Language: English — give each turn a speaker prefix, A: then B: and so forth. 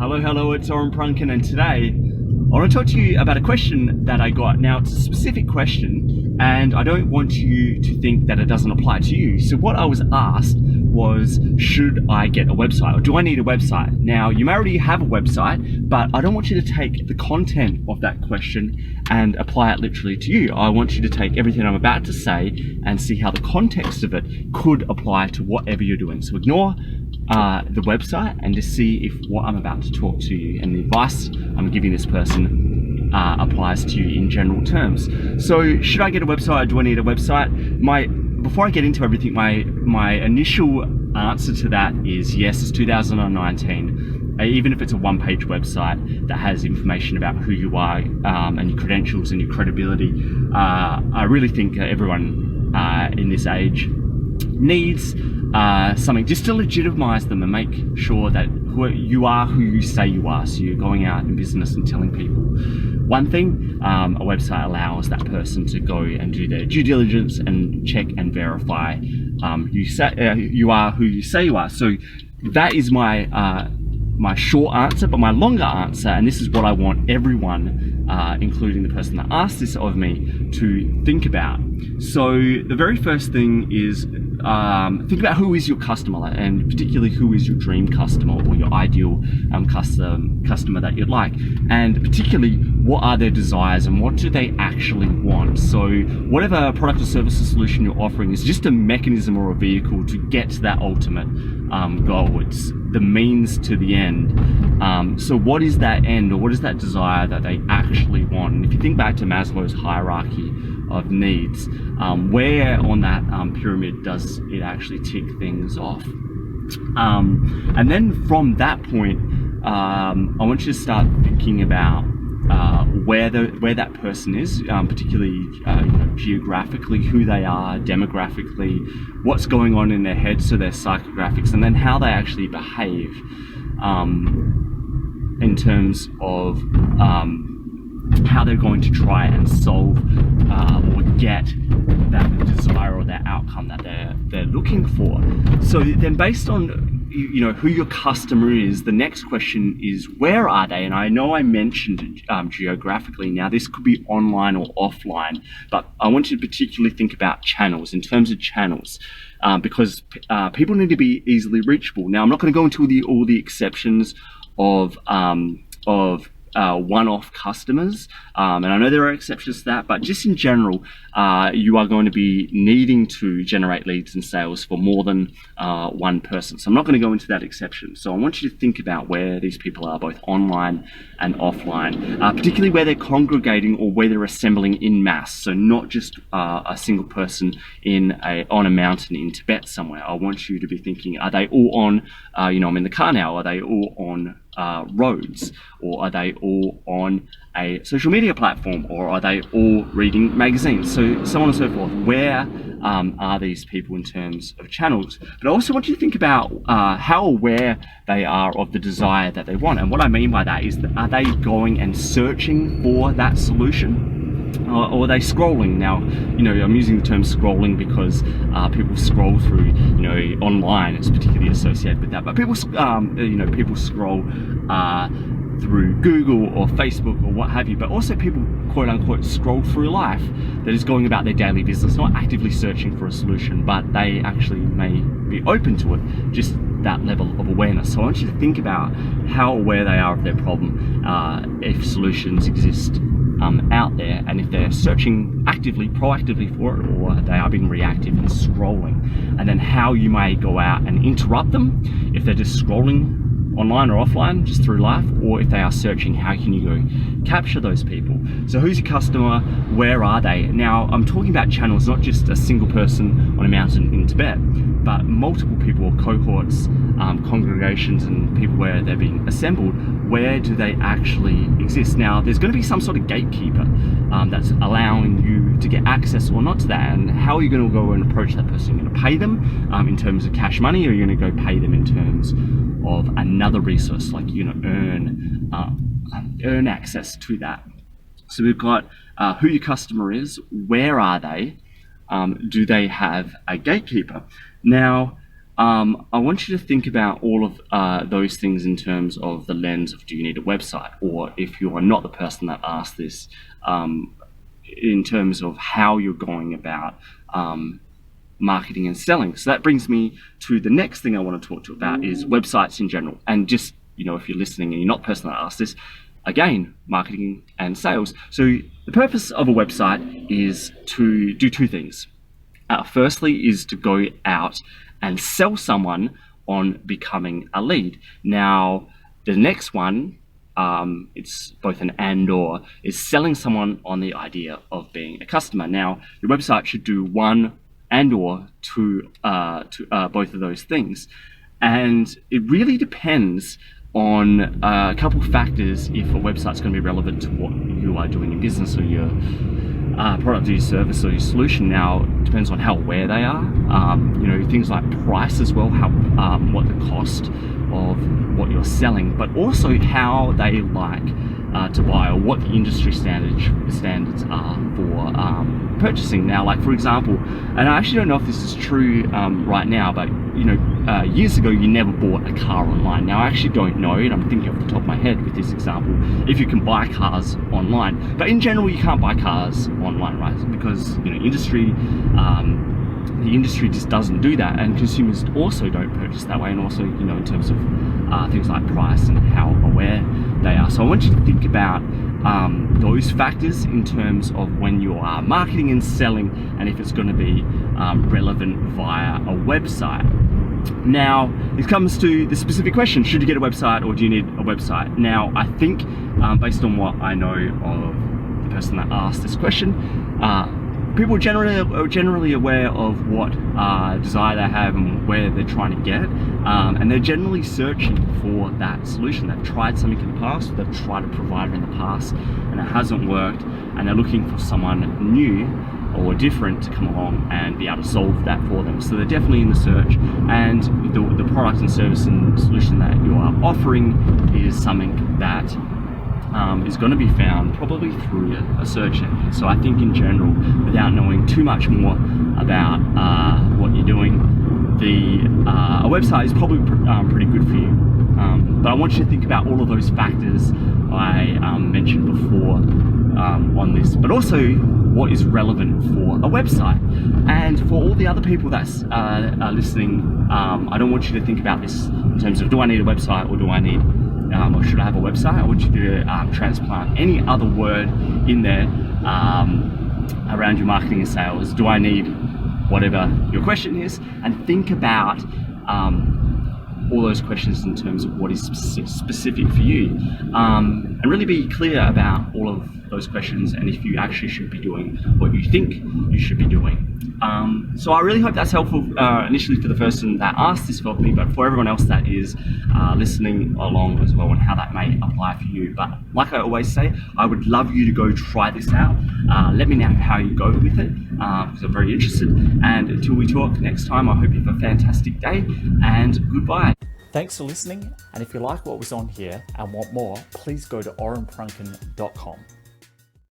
A: Hello, it's Oren Prunken, and today I want to talk to you about a question that I got. Now, it's a specific question, and I don't want you to think that it doesn't apply to you. So what I was asked was, should I get a website, or do I need a website? Now, you may already have a website, but I don't want you to take the content of that question and apply it literally to you. I want you to take everything I'm about to say and see how the context of it could apply to whatever you're doing. So ignore the website and just see if what I'm about to talk to you and the advice I'm giving this person applies to you in general terms. So should I get a website, or do I need a website? Before I get into everything, my initial answer to that is yes, it's 2019. Even if it's a one-page website that has information about who you are and your credentials and your credibility, I really think everyone in this age needs something just to legitimize them and make sure that you are who you say you are. So you're going out in business and telling people one thing. A website allows that person to go and do their due diligence and check and verify you are who you say you are. So that is my short answer, but my longer answer, and this is what I want everyone, including the person that asked this of me, to think about. So the very first thing is think about who is your customer, and particularly who is your dream customer or your ideal customer that you'd like, and particularly what are their desires and what do they actually want. So whatever product or service or solution you're offering is just a mechanism or a vehicle to get to that ultimate goal. It's the means to the end. So what is that end, or what is that desire that they actually want? And if you think back to Maslow's hierarchy of needs, where on that pyramid does it actually tick things off? And then from that point, I want you to start thinking about where that person is, particularly geographically, who they are, demographically, what's going on in their head, so their psychographics, and then how they actually behave in terms of how they're going to try and solve or get that desire or that outcome that they're looking for. So then, based on who your customer is, the next question is, where are they? And I know I mentioned geographically. Now, this could be online or offline, but I want you to particularly think about channels, in terms of channels, because people need to be easily reachable. Now, I'm not going to go into all the exceptions of one-off customers, and I know there are exceptions to that, but just in general, you are going to be needing to generate leads and sales for more than one person. So I'm not going to go into that exception. So I want you to think about where these people are, both online and offline, particularly where they're congregating or where they're assembling in mass. So not just a single person on a mountain in Tibet somewhere. I want you to be thinking, are they all on, I'm in the car now, are they all on roads, or are they all on a social media platform, or are they all reading magazines? So on and so forth. Where are these people in terms of channels? But I also want you to think about how aware they are of the desire that they want. And what I mean by that is, are they going and searching for that solution? Or are they scrolling? Now, I'm using the term scrolling because people scroll through, online. It's particularly associated with that. But people scroll through Google or Facebook or what have you. But also people, quote unquote, scroll through life that is going about their daily business, not actively searching for a solution, but they actually may be open to it. Just that level of awareness. So I want you to think about how aware they are of their problem, if solutions exist out there, and if they're searching proactively for it, or they are being reactive and scrolling, and then how you may go out and interrupt them if they're just scrolling online or offline, just through life, or if they are searching, how can you go capture those people? So who's your customer? Where are they? Now, I'm talking about channels, not just a single person on a mountain in Tibet, but multiple people or cohorts, congregations, and people where they're being assembled. Where do they actually exist? Now, there's going to be some sort of gatekeeper that's allowing you to get access or not to that. And how are you going to go and approach that person? You're going to pay them in terms of cash money, or you're going to go pay them in terms of another resource, like earn access to that. So we've got who your customer is, where are they, do they have a gatekeeper? Now, I want you to think about all of those things in terms of the lens of, do you need a website? Or if you are not the person that asked this, in terms of how you're going about marketing and selling. So that brings me to the next thing I want to talk to you about is websites in general. And just, if you're listening and you're not the person that asked this, again, marketing and sales. So the purpose of a website is to do two things. Firstly is to go out and sell someone on becoming a lead. Now, the next one, it's both an and or, is selling someone on the idea of being a customer. Now, your website should do one and or to both of those things. And it really depends on a couple factors if a website's going to be relevant to what you are doing in business or your product or your service or your solution. Now, it depends on how aware they are. Things like price as well, how what the cost of what you're selling, but also how they like to buy, or what the industry standards are for purchasing. Now, like for example, and I actually don't know if this is true right now, but years ago you never bought a car online. Now I actually don't know, and I'm thinking off the top of my head with this example, if you can buy cars online. But in general, you can't buy cars online, right? Because the industry just doesn't do that, and consumers also don't purchase that way, and also in terms of things like price and how aware they are. So I want you to think about those factors in terms of when you are marketing and selling, and if it's going to be relevant via a website. Now, it comes to the specific question, should you get a website or do you need a website? Now, I think based on what I know of the person that asked this question, people are generally aware of what desire they have and where they're trying to get, and they're generally searching for that solution. They've tried something in the past, they've tried a provider in the past, and it hasn't worked, and they're looking for someone new or different to come along and be able to solve that for them. So they're definitely in the search, and the product and service and solution that you are offering is something that is going to be found probably through a search engine. So I think in general, without knowing too much more about what you're doing, a website is probably pretty good for you. But I want you to think about all of those factors I mentioned before on this, but also what is relevant for a website. And for all the other people that are listening, I don't want you to think about this in terms of, do I need a website, or do I need or should I have a website? I want you to transplant any other word in there around your marketing and sales. Do I need whatever your question is? And think about all those questions in terms of what is specific for you, and really be clear about all of those questions, and if you actually should be doing what you think you should be doing. So I really hope that's helpful initially for the person that asked this for me, but for everyone else that is listening along as well, and how that may apply for you. But like I always say, I would love you to go try this out. Let me know how you go with it, because I'm very interested. And until we talk next time, I hope you have a fantastic day, and goodbye.
B: Thanks for listening, and if you like what was on here and want more, please go to orenprunken.com.